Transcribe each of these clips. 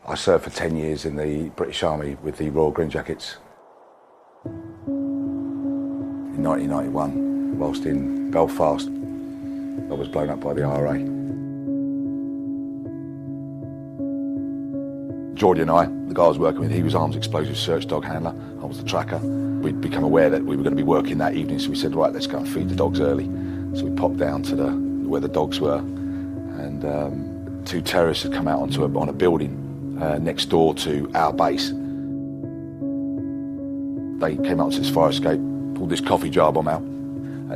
I served for 10 years in the British Army with the Royal Green Jackets. In 1991, whilst in Belfast, I was blown up by the IRA. Geordie and I, the guy I was working with, he was arms explosive search dog handler. I was the tracker. We'd become aware that we were going to be working that evening, so we said, right, let's go and feed the dogs early. So we popped down to where the dogs were, and 2 terrorists had come out on a building next door to our base. They came out to this fire escape, pulled this coffee jar bomb out,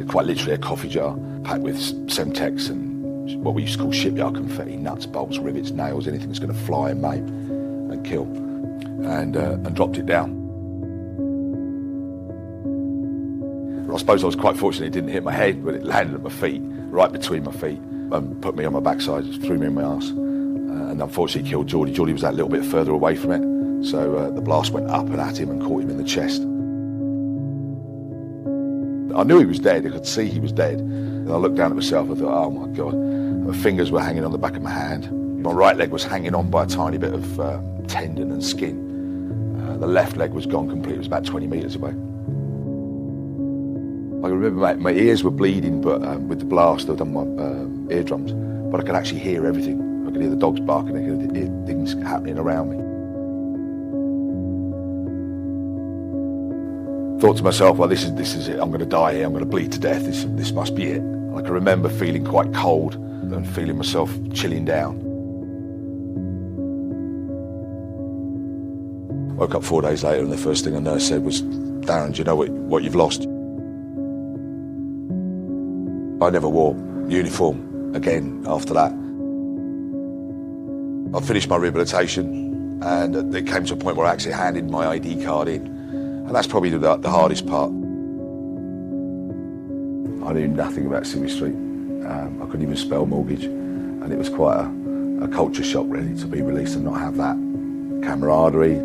quite literally a coffee jar, packed with Semtex and what we used to call shipyard confetti, nuts, bolts, rivets, nails, anything that's going to fly and maim and kill, and dropped it down. I suppose I was quite fortunate it didn't hit my head, but it landed at my feet, right between my feet, and put me on my backside, threw me in my arse, and unfortunately killed Geordie. Geordie was that little bit further away from it, so the blast went up and at him and caught him in the chest. I knew he was dead, I could see he was dead, and I looked down at myself and thought, oh my God. My fingers were hanging on the back of my hand. My right leg was hanging on by a tiny bit of tendon and skin. The left leg was gone completely, it was about 20 metres away. I remember my ears were bleeding, but with the blast I'd done my eardrums, but I could actually hear everything. I could hear the dogs barking, I could hear things happening around me. Thought to myself, well, this is it. I'm going to die here. I'm going to bleed to death. This must be it. I can remember feeling quite cold and feeling myself chilling down. Woke up 4 days later, and the first thing a nurse said was, "Darren, do you know what you've lost?" I never wore uniform again after that. I finished my rehabilitation, and it came to a point where I actually handed my ID card in. And that's probably the hardest part. I knew nothing about Flax Street. I couldn't even spell mortgage. And it was quite a culture shock, really, to be released and not have that camaraderie.